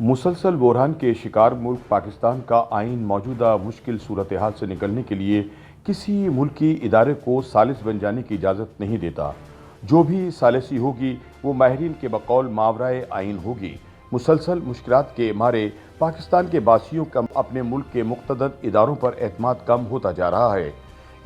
मुसलसल बहरान के शिकार मुल्क पाकिस्तान का आइन मौजूदा मुश्किल सूरत हाल से निकलने के लिए किसी मुल्की इदारे को सालिस बन जाने की इजाज़त नहीं देता। जो भी सालिसी होगी वो माहिरीन के बकौल मावराए आइन होगी। मुसलसल मुश्किलात के मारे पाकिस्तान के बासियों का अपने मुल्क के मुक़तदर इदारों पर एतमाद कम होता जा रहा है।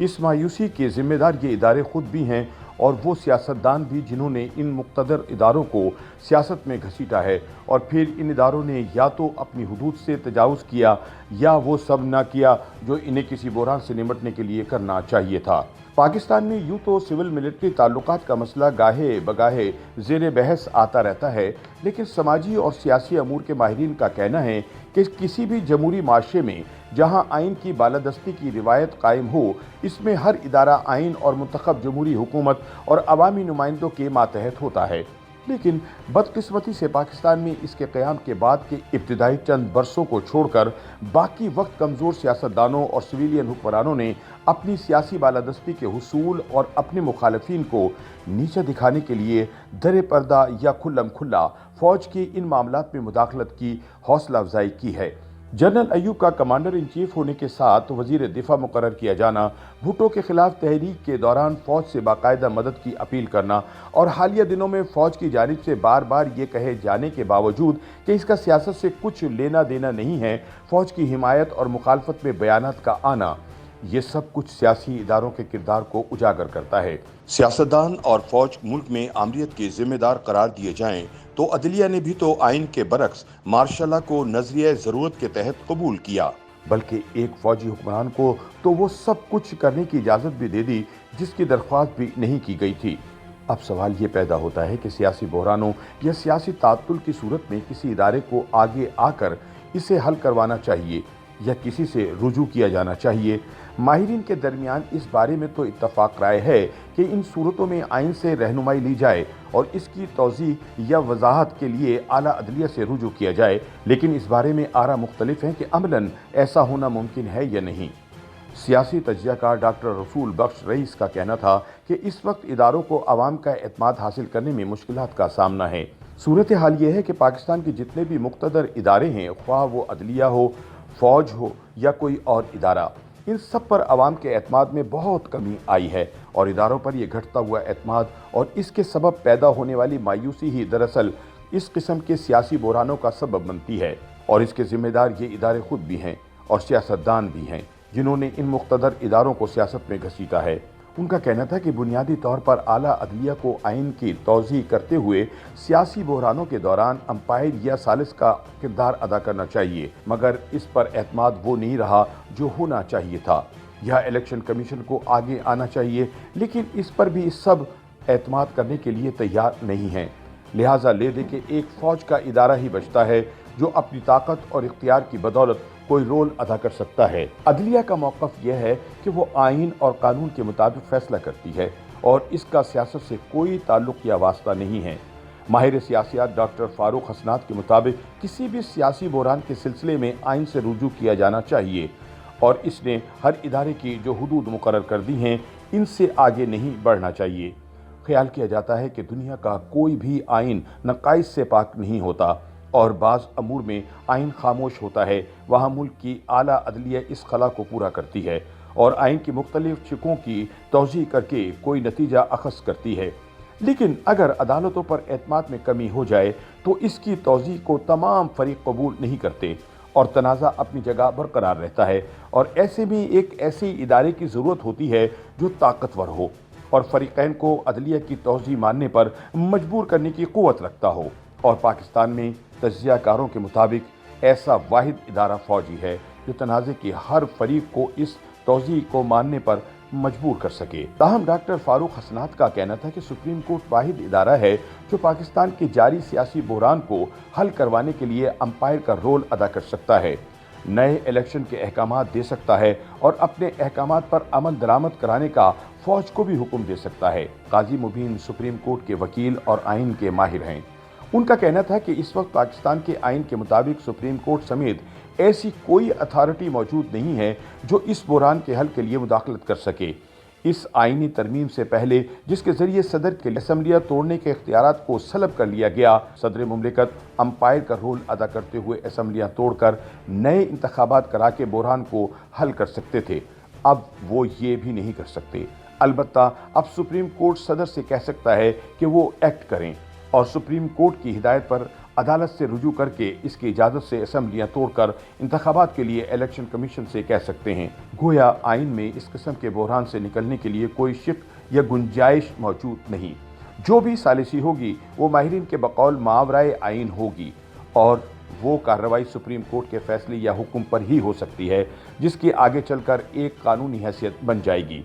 इस मायूसी के ज़िम्मेदार ये इदारे खुद भी हैं और वो सियासतदान भी जिन्होंने इन मुक़तदर इदारों को सियासत में घसीटा है और फिर इन इदारों ने या तो अपनी हुदूद से तजावुज़ किया या वो सब ना किया जो इन्हें किसी बहरान से निमटने के लिए करना चाहिए था। पाकिस्तान में यूँ तो सिविल मिलिट्री ताल्लुकात का मसला गाहे बगाहे ज़ेर बहस आता रहता है, लेकिन समाजी और सियासी अमूर के माहिरीन का कहना है कि किसी भी जमहूरी माशरे में जहां आइन की बालादस्ती की रिवायत कायम हो, इसमें हर इदारा आइन और मुंतखब जमहूरी हुकूमत और अवामी नुमाइंदों के मातहत होता है। लेकिन बदकिस्मती से पाकिस्तान में इसके क़याम के बाद के इब्तिदाई चंद बरसों को छोड़कर बाकी वक्त कमज़ोर सियासतदानों और सिविलियन हुक्मरानों ने अपनी सियासी बालादस्ती के हुसूल और अपने मुखालफिन को नीचे दिखाने के लिए दर पर्दा या खुल्लम खुल्ला फ़ौज की इन मामलात में मुदाखलत की हौसला अफजाई की है। जनरल अयूब का कमांडर इन चीफ होने के साथ वजीर दिफा मुकर्रर किया जाना, भुट्टो के खिलाफ तहरीक के दौरान फ़ौज से बाकायदा मदद की अपील करना और हालिया दिनों में फ़ौज की जानिब से बार बार ये कहे जाने के बावजूद कि इसका सियासत से कुछ लेना देना नहीं है, फ़ौज की हिमायत और मुखालफत में बयानात का आना, ये सब कुछ सियासी इदारों के किरदार को उजागर करता है। सियासतदान और फ़ौज मुल्क में आमरीत के ज़िम्मेदार करार दिए जाएं तो अदलिया ने भी तो आइन के बरक्स मार्शल को नजरिया ज़रूरत के तहत कबूल किया, बल्कि एक फ़ौजी हुक्मरान को तो वो सब कुछ करने की इजाज़त भी दे दी जिसकी दरख्वास्त भी नहीं की गई थी। अब सवाल ये पैदा होता है कि सियासी बहरानों या सियासी तात्तुल की सूरत में किसी इदारे को आगे आकर इसे हल करवाना चाहिए या किसी से रुजू किया जाना चाहिए। माहिरीन के दरमियान इस बारे में तो इत्तफाक राय है कि इन सूरतों में आइन से रहनुमाई ली जाए और इसकी तौज़ीह या वजाहत के लिए आला अदलिया से रुजू किया जाए, लेकिन इस बारे में आरा मुख्तलिफ हैं कि अमलन ऐसा होना मुमकिन है या नहीं। सियासी तज्ज़ियाकार डॉक्टर रसूल बख्श रईस का कहना था कि इस वक्त इदारों को अवाम का एतमाद हासिल करने में मुश्किलात का सामना है। सूरत हाल ये है कि पाकिस्तान के जितने भी मुख्तदर इदारे हैं, ख्वाह वो अदलिया हो, फ़ौज हो या कोई और इदारा, इन सब पर अवाम के एतमाद में बहुत कमी आई है और इदारों पर यह घटता हुआ एतमाद और इसके सबब पैदा होने वाली मायूसी ही दरअसल इस किस्म के सियासी बहरानों का सबब बनती है। और इसके ज़िम्मेदार ये इदारे खुद भी हैं और सियासतदान भी हैं जिन्होंने इन मुख्तदर इदारों को सियासत में घसीटा है। उनका कहना था कि बुनियादी तौर पर आला अदलिया को आइन की तौज़ीह करते हुए सियासी बहरानों के दौरान अंपायर या सालिस का किरदार अदा करना चाहिए, मगर इस पर एतमाद वो नहीं रहा जो होना चाहिए था। यह इलेक्शन कमीशन को आगे आना चाहिए, लेकिन इस पर भी सब एतमाद करने के लिए तैयार नहीं हैं। लिहाजा ले दे के एक फ़ौज का इदारा ही बचता है जो अपनी ताकत और इख्तियार की बदौलत कोई रोल अदा कर सकता है। अदलिया का मौक़िफ़ यह है कि वो आइन और कानून के मुताबिक फ़ैसला करती है और इसका सियासत से कोई ताल्लुक़ या वास्ता नहीं है। माहिर सियासियात डॉक्टर फ़ारूक हसनात के मुताबिक किसी भी सियासी बहरान के सिलसिले में आइन से रुजू किया जाना चाहिए और इसने हर इदारे की जो हुदूद मुकर्रर कर दी हैं, इनसे आगे नहीं बढ़ना चाहिए। ख्याल किया जाता है कि दुनिया का कोई भी आइन नक़ाइस से पाक नहीं होता और बाज़ अमूर में आइन खामोश होता है। वहाँ मुल्क की आला अदलिया इस खला को पूरा करती है और आइन की मुख्तलिफ शिकों की तौज़ीह करके कोई नतीजा अख़ज़ करती है। लेकिन अगर अदालतों पर एतमाद में कमी हो जाए तो इसकी तौज़ीह को तमाम फ़रीक़ कबूल नहीं करते और तनाज़ा अपनी जगह बरकरार रहता है और ऐसे में एक ऐसे इदारे की ज़रूरत होती है जो ताकतवर हो और फ़रीक़ैन को अदलिया की तौज़ीह मानने पर मजबूर करने की क़ुव्वत रखता हो। और पाकिस्तान में तज्ज़ियाकारों के मुताबिक ऐसा वाहिद इदारा फ़ौजी है जो तनाज़े के हर फरीक को इस तौज़ीह को मानने पर मजबूर कर सके। ताहम डॉक्टर फ़ारूक हसनात का कहना था कि सुप्रीम कोर्ट वाहिद इदारा है जो पाकिस्तान के जारी सियासी बहरान को हल करवाने के लिए अंपायर का रोल अदा कर सकता है, नए इलेक्शन के अहकामात दे सकता है और अपने अहकामात पर अमल दरामद कराने का फ़ौज को भी हुक्म दे सकता है। काजी मुबीन सुप्रीम कोर्ट के वकील और आइन के माहिर हैं। उनका कहना था कि इस वक्त पाकिस्तान के आइन के मुताबिक सुप्रीम कोर्ट समेत ऐसी कोई अथॉरिटी मौजूद नहीं है जो इस बहरान के हल के लिए मुदाखलत कर सके। اس آئینی ترمیم سے پہلے جس کے ذریعے صدر کے اسمبلیاں توڑنے کے اختیارات کو سلب کر لیا گیا، صدر مملکت امپائر کا رول ادا کرتے ہوئے اسمبلیاں توڑ کر نئے انتخابات کرا کے بحران کو حل کر سکتے تھے۔ اب وہ یہ بھی نہیں کر سکتے۔ البتہ اب سپریم کورٹ صدر سے کہہ سکتا ہے کہ وہ ایکٹ کریں اور سپریم کورٹ کی ہدایت پر عدالت سے رجوع کر کے اس کی اجازت سے اسمبلیاں توڑ کر انتخابات کے لیے الیکشن کمیشن سے کہہ سکتے ہیں۔ گویا آئین میں اس قسم کے بحران سے نکلنے کے لیے کوئی شق یا گنجائش موجود نہیں۔ جو بھی ثالثی ہوگی وہ ماہرین کے بقول ماورائے آئین ہوگی اور وہ کارروائی سپریم کورٹ کے فیصلے یا حکم پر ہی ہو سکتی ہے، جس کی آگے چل کر ایک قانونی حیثیت بن جائے گی۔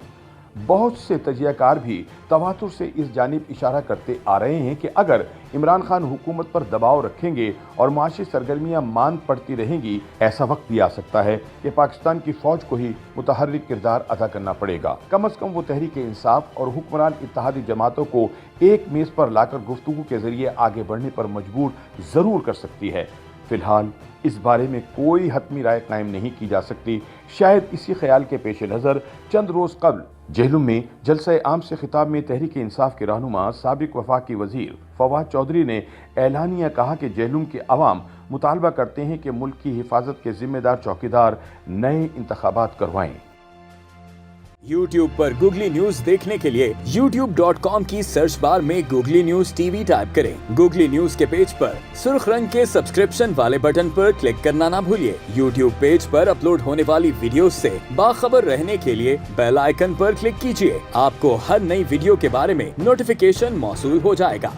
بہت سے تجزیہ کار بھی تواتر سے اس جانب اشارہ کرتے آ رہے ہیں کہ اگر عمران خان حکومت پر دباؤ رکھیں گے اور معاشی سرگرمیاں ماند پڑتی رہیں گی، ایسا وقت بھی آ سکتا ہے کہ پاکستان کی فوج کو ہی متحرک کردار ادا کرنا پڑے گا۔ کم از کم وہ تحریک انصاف اور حکمران اتحادی جماعتوں کو ایک میز پر لا کر گفتگو کے ذریعے آگے بڑھنے پر مجبور ضرور کر سکتی ہے۔ فی الحال اس بارے میں کوئی حتمی رائے قائم نہیں کی جا سکتی۔ شاید اسی خیال کے پیش نظر چند روز قبل جہلم میں جلسہ عام سے خطاب میں تحریک انصاف کے رہنما سابق وفاقی وزیر فواد چودھری نے اعلانیہ کہا کہ جہلم کے عوام مطالبہ کرتے ہیں کہ ملک کی حفاظت کے ذمہ دار چوکیدار نئے انتخابات کروائیں۔ YouTube پر گوگلی نیوز دیکھنے کے لیے youtube.com کی سرچ بار میں googly news T V type کریں۔ گوگلی نیوز کے پیج پر سرخ رنگ کے سبسکرپشن والے بٹن پر کلک کرنا نہ بھولیے۔ YouTube پیج پر اپلوڈ ہونے والی ویڈیوز سے باخبر رہنے کے لیے بیل آئیکن پر کلک کیجیے۔ آپ کو ہر نئی ویڈیو کے بارے میں نوٹیفیکیشن موصول ہو جائے گا۔